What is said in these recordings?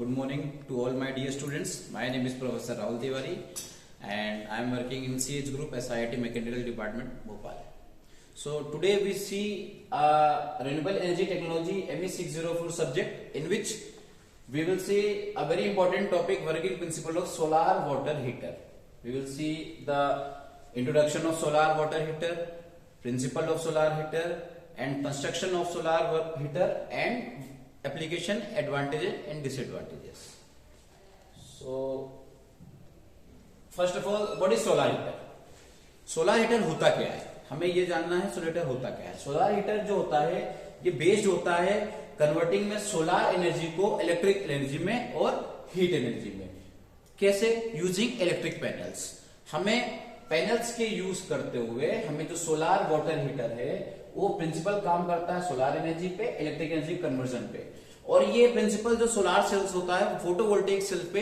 good morning to all my dear students. My name is Professor Rahul Tiwari and I am working in CH Group SIIT Mechanical Department, Bhopal. So today we see Renewable Energy Technology ME 604 subject, in which we will see a very important topic, working principle of solar water heater. We will see the introduction of solar water heater, principle of solar heater and construction of solar heater and application advantages and disadvantages. So first of all, what is solar heater? Solar heater होता क्या है, हमें ये जानना है. Solar heater होता क्या है? सोलर हीटर जो होता है ये बेस्ड होता है कन्वर्टिंग में सोलर एनर्जी को इलेक्ट्रिक एनर्जी में और हीट एनर्जी में. कैसे? Using electric panels. हमें पैनल्स के यूज करते हुए हमें जो सोलर वाटर हीटर है वो प्रिंसिपल काम करता है सोलर एनर्जी पे, इलेक्ट्रिक एनर्जी कन्वर्जन पे. और ये प्रिंसिपल जो सोलर सेल्स होता है फोटोवोल्टेइक सेल पे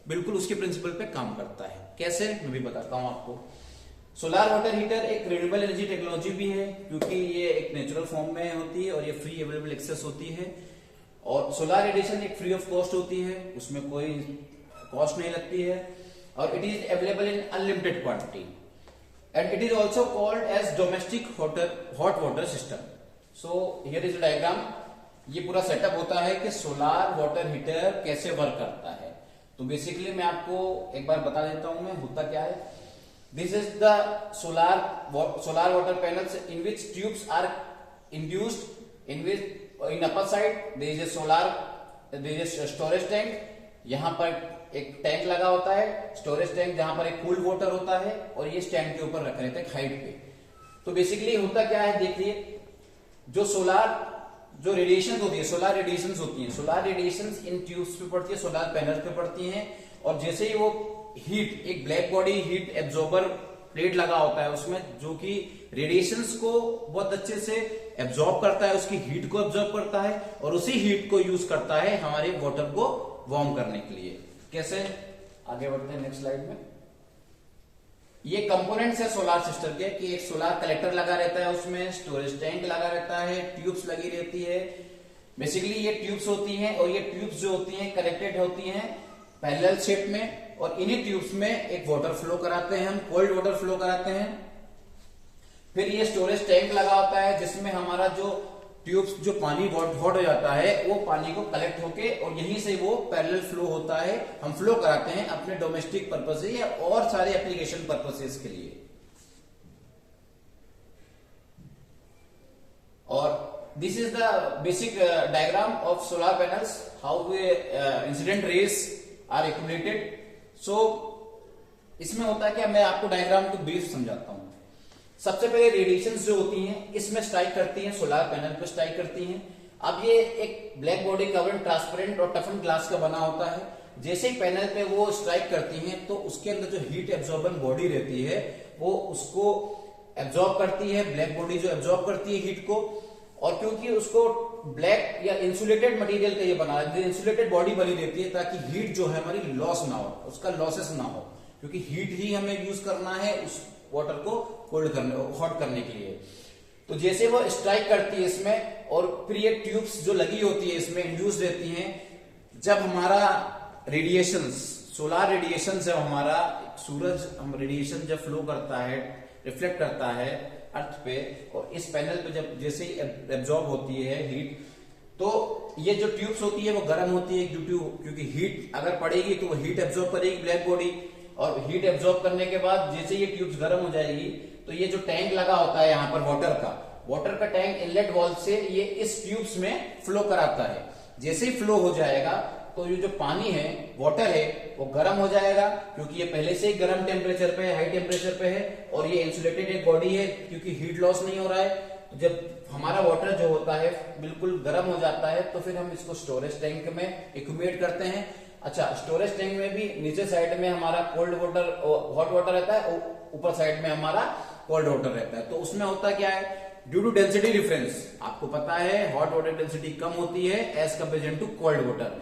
बिल्कुल उसके प्रिंसिपल पे काम करता है. कैसे, मैं भी बताता हूं आपको. सोलर वाटर हीटर एक रिन्यूएबल एनर्जी टेक्नोलॉजी भी है, क्योंकि ये एक नेचुरल फॉर्म में होती है और ये फ्री अवेलेबल एक्सेस होती है. और सोलर रेडिएशन एक फ्री ऑफ कॉस्ट होती है, उसमें कोई कॉस्ट नहीं लगती है. और it is available in unlimited quantity and it is also called as domestic hot water system. So here is diagram. ये पूरा सेटअप होता है कि सोलर वाटर हीटर कैसे वर्क करता है. तो बेसिकली मैं आपको एक बार बता देता हूं मैं होता क्या है. This is the solar water panels in which tubes are induced, in which in upper side there is a storage tank. यहाँ पर एक टैंक लगा होता है, स्टोरेज टैंक, जहां पर एक कूल्ड वाटर होता है और ये स्टैंड के ऊपर रखे रहते हैं हाइट पे. तो बेसिकली होता क्या है, देखिए जो जो रेडिएशन होती है, सोलर रेडिएशन होती है, सोलर रेडिएशन इन ट्यूब्स पे पड़ती है, सोलर पैनल पे पड़ती है. और जैसे ही वो हीट, एक black body heat absorber plate लगा होता है उसमें, जो कि रेडिएशंस को बहुत अच्छे से एब्जॉर्ब करता है, उसकी हीट को एब्जॉर्ब करता है और उसी हीट को यूज करता है हमारे वाटर को वार्म करने के लिए. कैसे, आगे बढ़ते हैं नेक्स्ट स्लाइड में. ये कंपोनेंट्स है सोलर सिस्टम के कि एक सोलर कलेक्टर लगा रहता है, उसमें स्टोरेज टैंक लगा रहता है, ट्यूब्स लगी रहती है. बेसिकली ये ट्यूब्स होती हैं और ये ट्यूब्स जो होती हैं कनेक्टेड होती हैं पैरेलल शेप में, और इन्हीं ट्यूब्स में एक वाटर फ्लो कराते हैं, हम कोल्ड वाटर फ्लो कराते हैं. फिर ये स्टोरेज टैंक लगा होता है जिसमें हमारा जो ट्यूब्स जो पानी हॉट हो जाता है वो पानी को कलेक्ट होके और यहीं से वो पैरेलल फ्लो होता है, हम फ्लो कराते हैं अपने डोमेस्टिक पर्पस या और सारे एप्लीकेशन पर्पसेस के लिए. और this is the basic diagram of solar panels, how incident rays are accumulated. So इसमें होता है कि मैं आपको डायग्राम को ब्रीफ समझाता हूं. सबसे पहले रेडिएशंस जो होती हैं इसमें स्ट्राइक करती हैं, सोलर पैनल पे स्ट्राइक करती हैं. अब ये एक ब्लैक बॉडी कवर्ड ट्रांसपेरेंट और टफन ग्लास का बना होता है. जैसे ही पैनल पे वो स्ट्राइक करती हैं तो उसके अंदर जो हीट एब्जॉर्बन बॉडी रहती है वो उसको एब्जॉर्ब करती है, ब्लैक बॉडी जो एब्जॉर्ब करती है हीट को. और क्योंकि उसको ब्लैक या इंसुलेटेड मटेरियल का ये बना है, इंसुलेटेड बॉडी बनी रहती है ताकि हीट जो है हमारी लॉस ना हो, उसका लॉसेस ना हो, क्योंकि हीट ही हमें यूज करना है उस वाटर को कोल्ड करने, हॉट करने के लिए. तो जैसे वो स्ट्राइक करती है इसमें और फिर ये ट्यूब्स जो लगी होती है इसमें इंड्यूस रहती हैं. जब हमारा रेडिएशन, सोलर रेडिएशन, जब हमारा सूरज हम रेडिएशन जब फ्लो करता है, रिफ्लेक्ट करता है अर्थ पे और इस पैनल पे जब जैसे ही एब्जॉर्ब होती है हीट, तो ये जो ट्यूब्स होती है वो गर्म होती है क्योंकि हीट अगर पड़ेगी तो वो हीट एब्जॉर्ब करेगी ब्लैक बॉडी, और हीट एब्जॉर्ब करने के बाद जैसे ये ट्यूब्स गर्म हो जाएगी तो ये जो टैंक लगा होता है यहाँ पर वाटर का टैंक इनलेट वॉल्व से ये इस ट्यूब्स में फ्लो कराता है. जैसे ही फ्लो हो जाएगा तो ये जो पानी है, वाटर है, वो गर्म हो जाएगा क्योंकि ये पहले से ही गर्म टेम्परेचर पे है, हाई टेम्परेचर पे है और ये इंसुलेटेड एक बॉडी है क्योंकि हीट लॉस नहीं हो रहा है. तो जब हमारा वाटर जो होता है बिल्कुल गर्म हो जाता है तो फिर हम इसको स्टोरेज टैंक में एक्यूमुलेट करते हैं. अच्छा, स्टोरेज टैंक में भी नीचे साइड में हमारा कोल्ड वाटर, हॉट वाटर रहता है, ऊपर साइड में हमारा कोल्ड वाटर रहता है. तो उसमें होता क्या है, ड्यू टू डेंसिटी डिफरेंस, आपको पता है हॉट वाटर डेंसिटी कम होती है as comparison to cold water.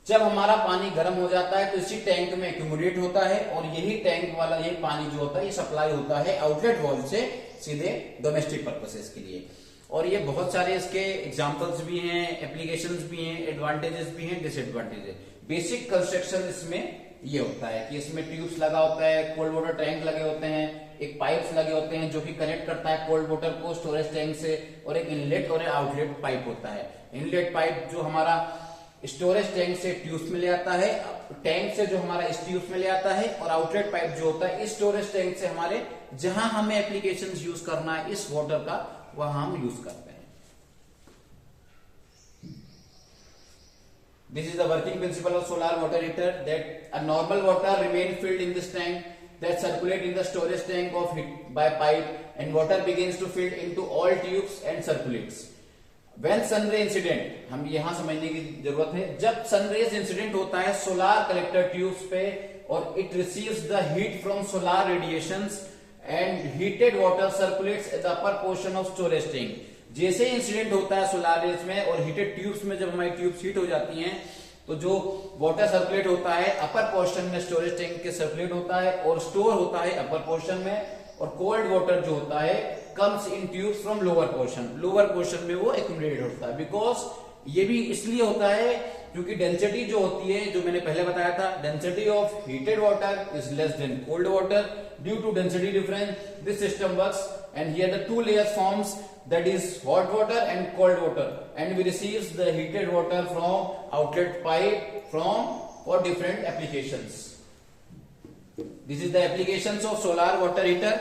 जब हमारा पानी गर्म हो जाता है तो इसी टैंक में एक्यूमुलेट होता है और यही टैंक वाला ये पानी जो होता है ये सप्लाई होता है आउटलेट वॉल्व से सीधे डोमेस्टिक पर्पसेस के लिए. और ये बहुत सारे इसके एग्जांपल्स भी हैं, एप्लीकेशंस भी हैं, एडवांटेजेस भी हैं, डिसएडवांटेजेस। बेसिक कंस्ट्रक्शन इसमें ये होता है कि इसमें ट्यूब्स लगा होता है, कोल्ड वाटर टैंक लगे होते हैं, एक पाइप्स लगे होते हैं जो कि कनेक्ट करता है कोल्ड वाटर को स्टोरेज टैंक से, और एक इनलेट और आउटलेट पाइप होता है। इनलेट पाइप जो हमारा स्टोरेज टैंक से ट्यूब्स में ले आता है, टैंक से जो हमारा इस ट्यूब्स में ले आता है, और आउटलेट पाइप जो होता है इस स्टोरेज टैंक से हमारे जहां हमें एप्लीकेशंस यूज करना है इस वाटर का, वहां हम यूज करते हैं। This is the working principle of solar water heater, that a normal water remain filled in this tank that circulate in the storage tank of heat by pipe, and water begins to fill into all tubes and circulates. When sun ray incident, हम यहां समझने की जरूरत है, जब sun rays incident होता है solar collector tubes पे और it receives the heat from solar radiations and heated water circulates at the upper portion of storage tank. जैसे इंसिडेंट होता है सोलार रेज में और हीटेड ट्यूब्स में, जब हमारी ट्यूब्स हीट हो जाती हैं तो जो वाटर सर्कुलेट होता है अपर पोर्शन में स्टोरेज टैंक के सर्कुलेट होता है और स्टोर होता है अपर पोर्शन में, और कोल्ड वाटर जो होता है comes in tubes from lower portion, lower portion में वो एक्यूमुलेट होता है। बिकॉज ये भी इसलिए होता है क्योंकि डेंसिटी जो होती है, जो मैंने पहले बताया था, density of heated water is less than cold water. Due to density difference this system works, and here the two layers forms, that is hot water and cold water, and we receives the heated water from outlet pipe from for different applications. This is the applications of solar water heater.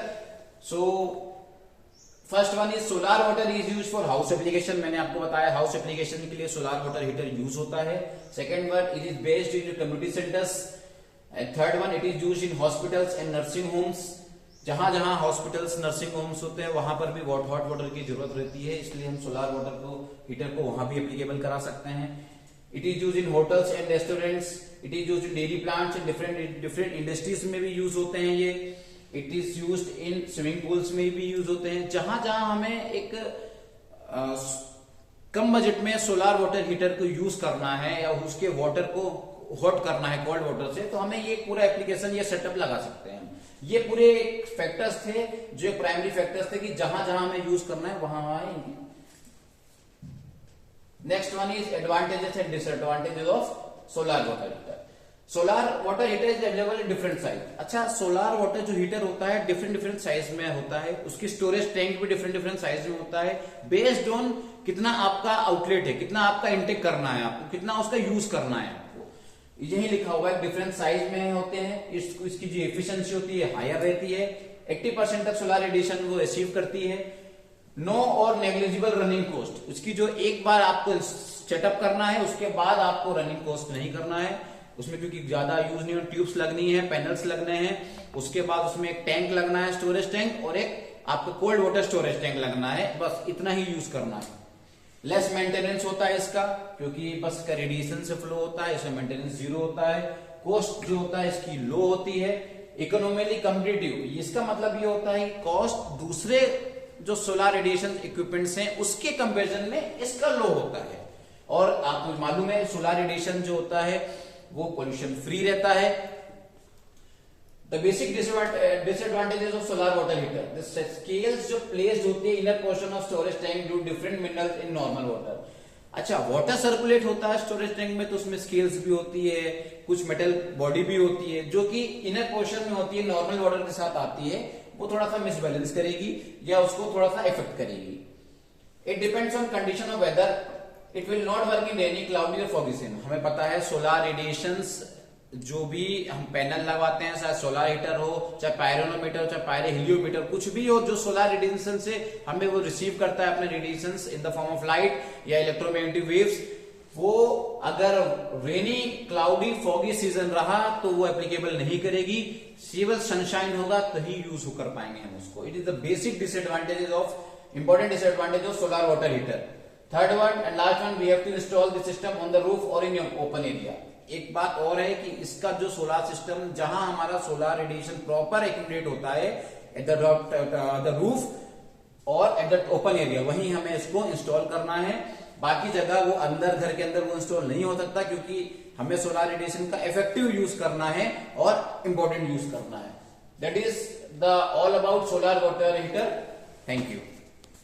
So first one is solar water is used for house application. मैंने आपको बताया house application के लिए solar water heater use होता है। Second one, it is based in community centres, and third one, it is used in hospitals and nursing homes. जहां जहां hospitals nursing homes होते हैं वहां पर भी हॉट वाटर की जरूरत रहती है, इसलिए हम सोलार वाटर को हीटर को वहां भी एप्लीकेबल करा सकते हैं। It is use in hotels and restaurants, it is use in dairy plants and different industries में भी यूज होते हैं ये। It is use in swimming pools में भी यूज होते हैं। जहां जहां हमें एक कम बजट में सोलार वाटर हीटर को यूज करना है या उसके वाटर को हॉट करना है कोल्ड वाटर से, तो हमें ये पूरा एप्लीकेशन, ये सेटअप लगा सकते हैं। ये पूरे फैक्टर्स थे जो प्राइमरी फैक्टर्स थे कि जहां जहां हमें यूज करना है वहां आएंगे। Next one is advantages and disadvantages of solar water heater. Solar water heater is available in different size. अच्छा, सोलार वाटर जो हीटर होता है डिफरेंट साइज में होता है, उसकी स्टोरेज टैंक भी डिफरेंट साइज में होता है, बेस्ड ऑन कितना आपका आउटलेट है, कितना आपका इंटेक करना है, आपको कितना उसका यूज करना है। यही लिखा हुआ है, डिफरेंट साइज में होते हैं। इसकी जो एफिशिएंसी होती है हायर रहती है, 80% तक सोलार रेडिएशन वो रिसीव करती है। नो और नेग्लिजिबल रनिंग कॉस्ट, उसकी जो एक बार आपको सेटअप करना है उसके बाद आपको रनिंग कॉस्ट नहीं करना है उसमें, क्योंकि ज्यादा यूज नहीं हो, ट्यूब्स लगनी है, पैनल्स लगने हैं, उसके बाद उसमें एक टैंक लगना है स्टोरेज टैंक, और एक आपको कोल्ड वाटर स्टोरेज टैंक लगना है, बस इतना ही यूज करना है। लेस मेंटेनेंस होता है इसका, क्योंकि बस का रेडिएशन से फ्लो होता है, इसमें मेंटेनेंस जीरो होता है। कॉस्ट जो होता है इसकी लो होती है। इकोनॉमिकली कम्पिटिटिव, इसका मतलब ये होता है कि कॉस्ट दूसरे जो सोलार रेडिएशन इक्विपमेंट्स हैं उसके कंपैरिजन में इसका लो होता है। और आपको मालूम है सोलार रेडिएशन जो होता है वो पोल्यूशन फ्री रहता है। The basic disadvantages of solar water heater. The scales जो placed होती है inner portion of storage tank do different minerals in normal water. अच्छा, वाटर सर्कुलेट होता है स्टोरेज टैंक में तो उसमें स्केल्स भी होती है, कुछ मेटल बॉडी भी होती है जो कि इनर पोर्शन में होती है, नॉर्मल वाटर के साथ आती है, वो थोड़ा सा मिसबैलेंस करेगी या उसको थोड़ा सा इफेक्ट करेगी। It depends on condition of weather, it will not work in rainy, cloudy और फॉगी सीजन। हमें पता है सोलार रेडिएशंस जो भी हम पैनल लगवाते हैं, चाहे सोलार हीटर हो, चाहे पायरोनोमीटर, चाहे पायरो हेलियोमीटर, कुछ भी हो जो सोलार रेडिएशन से हमें वो रिसीव करता है अपने radiations in the form of light या इलेक्ट्रोमैग्नेटिक वेव्स, वो अगर रेनी, क्लाउडी, फॉगी सीजन रहा तो वो एप्लीकेबल नहीं करेगी। सिविल सनशाइन होगा तो ही यूज कर पाएंगे हम उसको। It is the basic disadvantages of important disadvantage of solar water heater. Third one and last one, we have to install the system on the roof और इन ओपन एरिया। एक बात और है कि इसका जो सोलार सिस्टम, जहां हमारा सोलार रेडिएशन प्रॉपर एक्यूमुलेट होता है एट द रूफ और एट द ओपन एरिया, वहीं हमें इसको इंस्टॉल करना है। बाकी जगह वो अंदर, घर के अंदर वो इंस्टॉल नहीं हो सकता, क्योंकि हमें सोलार रेडिएशन का इफेक्टिव यूज करना है और इंपॉर्टेंट यूज करना है। That is the all about solar water heater. Thank you.